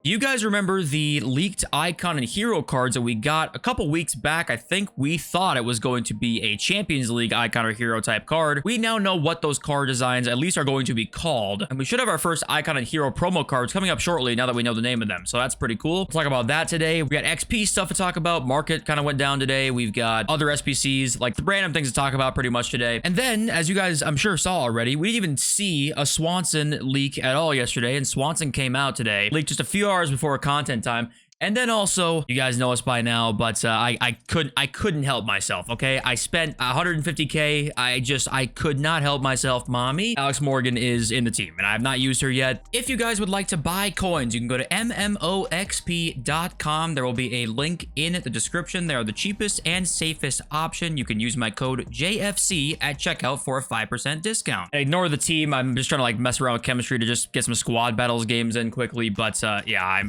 Do you guys remember the leaked icon and hero cards that we got a couple weeks back? I think we thought it was going to be a Champions League icon or hero type card. We now know what those card designs at least are going to be called. And we should have our first icon and hero promo cards coming up shortly now that we know the name of them. So that's pretty cool. We'll talk about that today. We got XP stuff to talk about. Market kind of went down today. We've got other SPCs, like the random things to talk about pretty much today. And then, as you guys I'm sure saw already, we didn't even see a Swanson leak at all yesterday. And Swanson came out today. Leaked just a few hours before content time. And then also, you guys know us by now, but I couldn't help myself, okay? I spent 150K. I could not help myself. Mommy, Alex Morgan is in the team, and I have not used her yet. If you guys would like to buy coins, you can go to MMOXP.com. There will be a link in the description. They are the cheapest and safest option. You can use my code JFC at checkout for a 5% discount. And ignore the team. I'm just trying to like mess around with chemistry to just get some squad battles games in quickly, but yeah,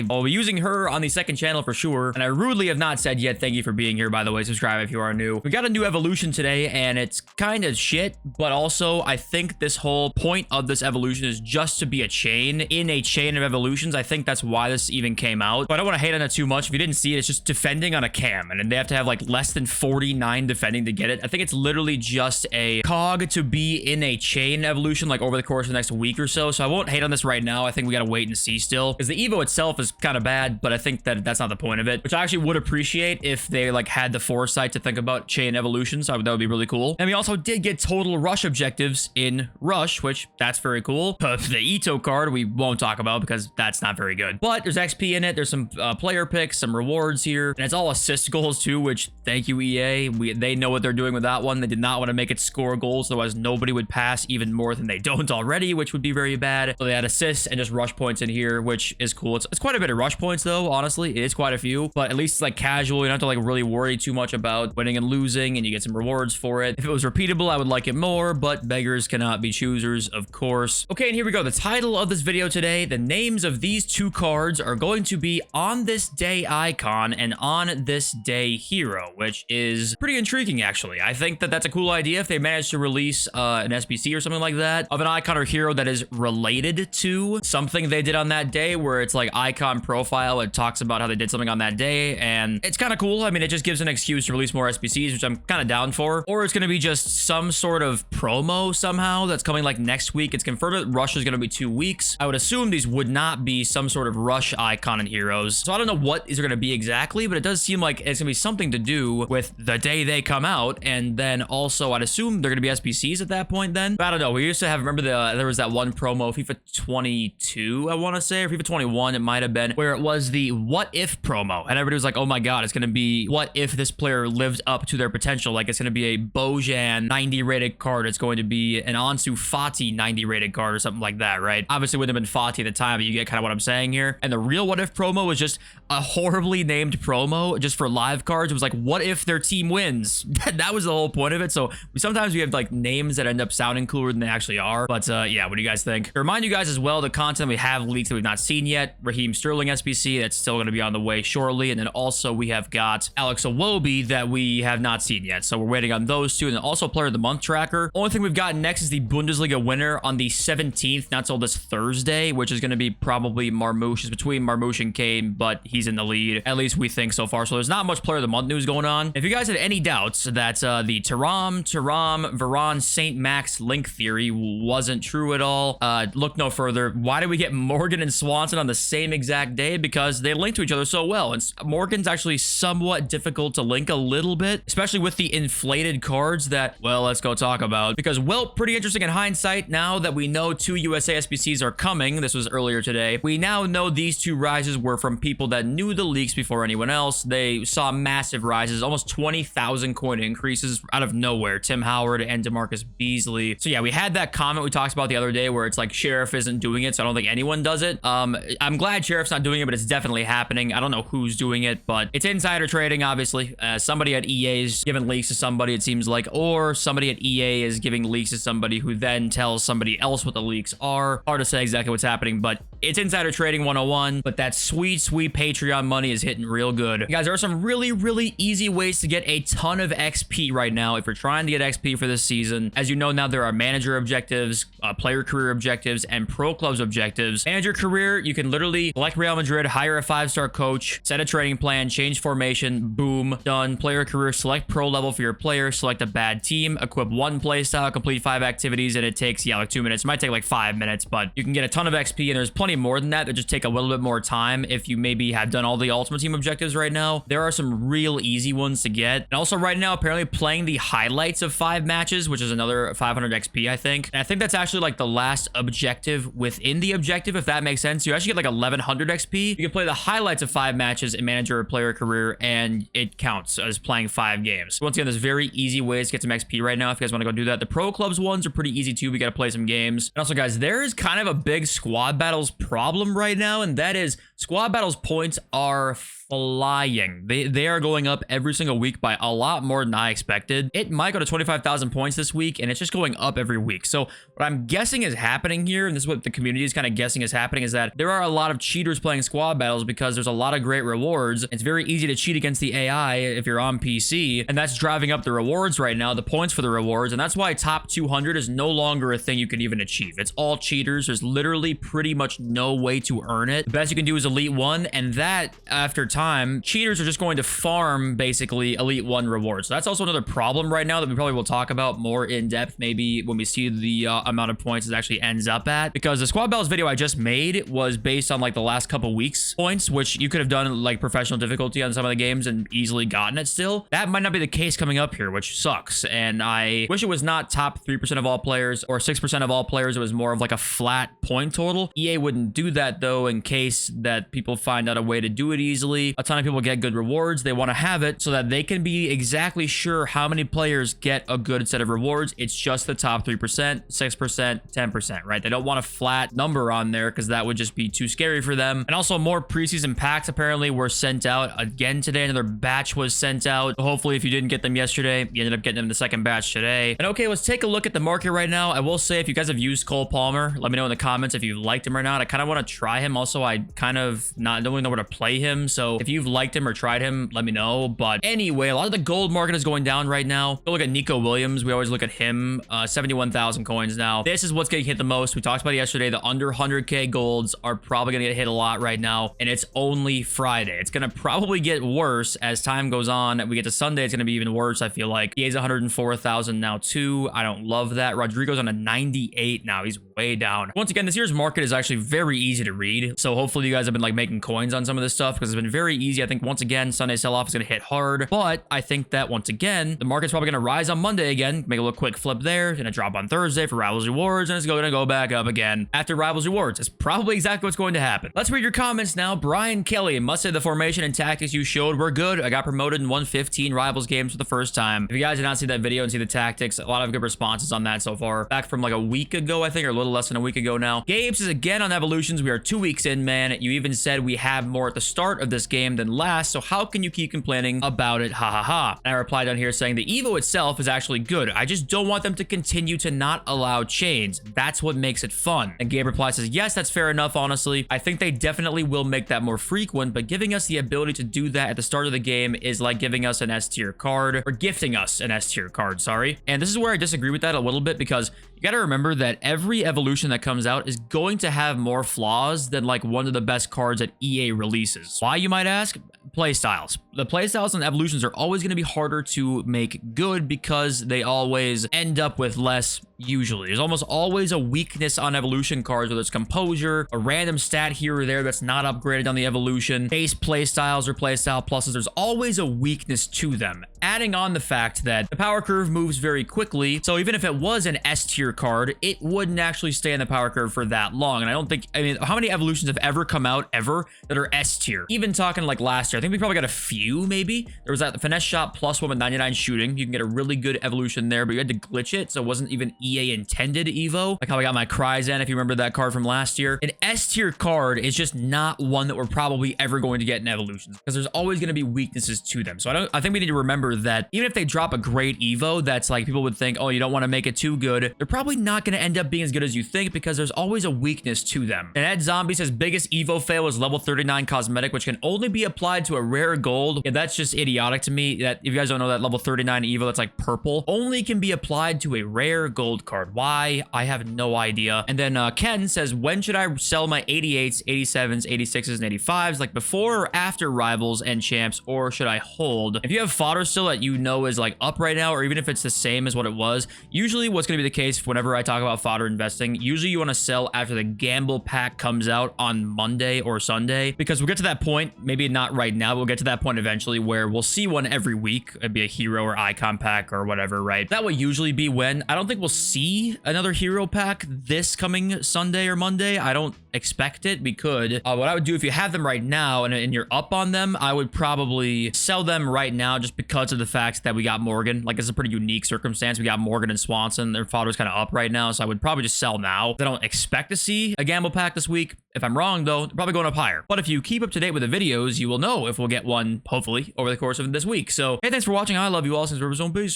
I'll be using her on the second channel for sure. And I rudely have not said yet, thank you for being here, by the way. Subscribe if you are new. We got a new evolution today, and it's kind of shit, but also I think this whole point of this evolution is just to be a chain in a chain of evolutions. I think that's why this even came out, but I don't want to hate on it too much. If you didn't see it, it's just defending on a cam, and they have to have like less than 49 defending to get it. I think it's literally just a cog to be in a chain evolution like over the course of the next week or so. So I won't hate on this right now. I think we got to wait and see still, because the Evo itself is kind of bad, but I think that that's not the point of it, which I actually would appreciate if they like had the foresight to think about chain evolution. So that would be really cool. And we also did get total rush objectives in Rush, which that's very cool. The Ito card we won't talk about because that's not very good, but there's XP in it. There's some player picks, some rewards here, and it's all assist goals too, which thank you EA. They know what they're doing with that one. They did not want to make it score goals, otherwise nobody would pass even more than they don't already, which would be very bad. So they had assists and just rush points in here, which is cool. It's quite a bit of rush points though, honestly. It is quite a few, but at least it's like casual. You don't have to like really worry too much about winning and losing, and you get some rewards for it. If it was repeatable, I would like it more, but beggars cannot be choosers, of course. Okay, and here we go. The title of this video today, the names of these two cards are going to be on this day icon and on this day hero, which is pretty intriguing actually. I think that that's a cool idea if they manage to release an SBC or something like that of an icon or hero that is related to something they did on that day, where it's like icon profile. It talks about how they did something on that day, and it's kind of cool. I mean, it just gives an excuse to release more SBCs, which I'm kind of down for. Or it's going to be just some sort of promo somehow that's coming like next week. It's confirmed that Rush is going to be 2 weeks. I would assume these would not be some sort of Rush icon and heroes. So I don't know what is going to be exactly, but it does seem like it's going to be something to do with the day they come out. And then also I'd assume they're going to be SBCs at that point then. But I don't know. We used to have, remember there was that one promo, FIFA 22, I want to say, or FIFA 21, it might have been, where it was the what if promo, and everybody was like, oh my god, it's going to be what if this player lived up to their potential. Like it's going to be a Bojan 90 rated card, it's going to be an Ansu Fati 90 rated card or something like that, right? Obviously wouldn't have been Fati at the time, but you get kind of what I'm saying here. And the real what if promo was just a horribly named promo just for live cards. It was like, what if their team wins? That was the whole point of it. So sometimes we have like names that end up sounding cooler than they actually are. But yeah, what do you guys think? To remind you guys as well, the content we have leaked that we've not seen yet, Raheem Sterling SBC, that's still going to be on the way shortly. And then also we have got Alex Iwobi that we have not seen yet. So we're waiting on those two. And then also player of the month tracker. Only thing we've got next is the Bundesliga winner on the 17th, not till this Thursday, which is going to be probably Marmouche. It's between Marmouche and Kane, but he's in the lead. At least we think so far. So there's not much player of the month news going on. If you guys had any doubts that the Thuram, Varane, St. Max link theory wasn't true at all, look no further. Why did we get Morgan and Swanson on the same exact day? Because they link to each other so well. And Morgan's actually somewhat difficult to link a little bit, especially with the inflated cards that, well, let's go talk about. Because, well, pretty interesting in hindsight now that we know 2 USA SBCs are coming. This was earlier today. We now know these 2 rises were from people that knew the leaks before anyone else. They saw massive rises, almost 20,000 coin increases out of nowhere. Tim Howard and DeMarcus Beasley. So yeah, we had that comment we talked about the other day where it's like Sheriff isn't doing it, so I don't think anyone does it. I'm glad Sheriff's not doing it, but it's definitely definitely happening. I don't know who's doing it, but it's insider trading, obviously. Somebody at EA is giving leaks to somebody, it seems like, or somebody at EA is giving leaks to somebody who then tells somebody else what the leaks are. Hard to say exactly what's happening, but it's insider trading 101. But that sweet, sweet Patreon money is hitting real good. Guys, there are some really, really easy ways to get a ton of XP right now if you're trying to get XP for this season. As you know now, there are manager objectives, player career objectives, and pro clubs objectives. Manager career, you can literally select Real Madrid, hire a 5-star coach, set a training plan, change formation, boom, done. Player career, select pro level for your player, select a bad team, equip 1 playstyle, complete 5 activities, and it takes, yeah, like 2 minutes. It might take like 5 minutes, but you can get a ton of XP, and there's plenty more than that just take a little bit more time if you maybe have done all the Ultimate Team objectives right now. There are some real easy ones to get. And also right now, apparently playing the highlights of 5 matches, which is another 500 XP, I think. And I think that's actually like the last objective within the objective, if that makes sense. You actually get like 1100 XP. You can play the highlights of 5 matches in manager or player career, and it counts as playing 5 games. Once again, there's very easy ways to get some XP right now if you guys want to go do that. The pro clubs ones are pretty easy too. We got to play some games. And also, guys, there is kind of a big squad battles problem right now, and that is squad battles points are flying. They are going up every single week by a lot more than I expected. It might go to 25,000 points this week, and it's just going up every week. So what I'm guessing is happening here, and this is what the community is kind of guessing is happening, is that there are a lot of cheaters playing squad battles because there's a lot of great rewards. It's very easy to cheat against the AI if you're on PC, and that's driving up the rewards right now, the points for the rewards, and that's why top 200 is no longer a thing you can even achieve. It's all cheaters. There's literally pretty much no way to earn it. The best you can do is Elite 1, and that, after time, cheaters are just going to farm basically Elite 1 rewards. So that's also another problem right now that we probably will talk about more in depth maybe when we see the amount of points it actually ends up at, because the squad battles video I just made was based on like the last couple weeks points, which you could have done like professional difficulty on some of the games and easily gotten it still. That might not be the case coming up here, which sucks, and I wish it was not top 3% of all players or 6% of all players. It was more of like a flat point total. EA wouldn't do that though, in case that people find out a way to do it easily. A ton of people get good rewards. They want to have it so that they can be exactly sure how many players get a good set of rewards. It's just the top 3%, 6%, 10%, right? They don't want a flat number on there because that would just be too scary for them. And also more preseason packs apparently were sent out again today. Another batch was sent out. Hopefully if you didn't get them yesterday, you ended up getting them in the second batch today. And okay, let's take a look at the market right now. I will say, if you guys have used Cole Palmer, let me know in the comments if you liked him or not. I kind of want to try him. Also, I kind of don't really know where to play him. So if you've liked him or tried him, let me know. But anyway, a lot of the gold market is going down right now. Go look at Nico Williams. We always look at him. 71,000 coins now. This is what's getting hit the most. We talked about it yesterday. The under 100k golds are probably going to get hit a lot right now. And it's only Friday. It's going to probably get worse as time goes on. We get to Sunday, it's going to be even worse, I feel like. He has 104,000 now too. I don't love that. Rodrigo's on a 98 now. He's way down. Once again, this year's market is actually very easy to read. So hopefully you guys have been like making coins on some of this stuff, because it's been very easy. I think once again, Sunday sell-off is going to hit hard. But I think that once again, the market's probably going to rise on Monday again. Make a little quick flip there. Going to drop on Thursday for Rivals Rewards, and it's going to go back up again after Rivals Rewards. It's probably exactly what's going to happen. Let's read your comments now. Brian Kelly must say the formation and tactics you showed were good. I got promoted in 115 Rivals games for the first time. If you guys did not see that video and see the tactics, a lot of good responses on that so far. Back from like a week ago, I think, or a little less than a week ago now. Gabes is again on evolutions. We are 2 weeks in, man. You even said we have more at the start of this game than last, so how can you keep complaining about it? Ha ha ha. And I replied down here saying the Evo itself is actually good. I just don't want them to continue to not allow chains. That's what makes it fun. And Gabe replies, says, yes, that's fair enough, honestly. I think they definitely will make that more frequent, but giving us the ability to do that at the start of the game is like giving us an S tier card, or gifting us an S tier card, sorry. And this is where I disagree with that a little bit, because you got to remember that every evolution that comes out is going to have more flaws than like one of the best cards that EA releases. Why, you might ask? Playstyles. The playstyles and evolutions are always going to be harder to make good because they always end up with less. Usually there's almost always a weakness on evolution cards, whether it's composure, a random stat here or there that's not upgraded on the evolution, base playstyles or playstyle pluses. There's always a weakness to them. Adding on the fact that the power curve moves very quickly, so even if it was an S tier card, it wouldn't actually stay in the power curve for that long. And I don't think, I mean, how many evolutions have ever come out ever that are S tier? Even talking like last year, I think we probably got a few. Maybe there was that finesse shot plus one with 99 shooting. You can get a really good evolution there, but you had to glitch it, so it wasn't even EA intended Evo. Like how I got my Kryzan, if you remember that card from last year. An S tier card is just not one that we're probably ever going to get in evolutions because there's always going to be weaknesses to them. So I think we need to remember that even if they drop a great Evo, that's like people would think, oh, you don't want to make it too good. They're probably not going to end up being as good as you think because there's always a weakness to them. And Ed Zombie says biggest Evo fail was level 39 cosmetic, which can only be applied to a rare gold. Yeah, that's just idiotic to me. That if you guys don't know, that level 39 Evo that's like purple only can be applied to a rare gold card. Why? I have no idea. And then Ken says, when should I sell my 88s, 87s, 86s, and 85s? Like before or after rivals and champs, or should I hold? If you have fodder still that you know is like up right now, or even if it's the same as what it was, usually what's going to be the case whenever I talk about fodder investing, usually you want to sell after the gamble pack comes out on Monday or Sunday, because we'll get to that point, maybe not right now, we'll get to that point eventually where we'll see one every week. It'd be a hero or icon pack or whatever, right? That will usually be when. I don't think we'll see another hero pack this coming Sunday or Monday. I don't expect it. We could. What I would do if you have them right now and you're up on them, I would probably sell them right now just because of the fact that we got Morgan. Like, it's a pretty unique circumstance. We got Morgan and Swanson. Their fodder's kind of up right now, so I would probably just sell now. I don't expect to see a gamble pack this week. If I'm wrong, though, they're probably going up higher. But if you keep up to date with the videos, you will know if we'll get one, hopefully, over the course of this week. So, hey, thanks for watching. I love you all. Since River Zone, peace.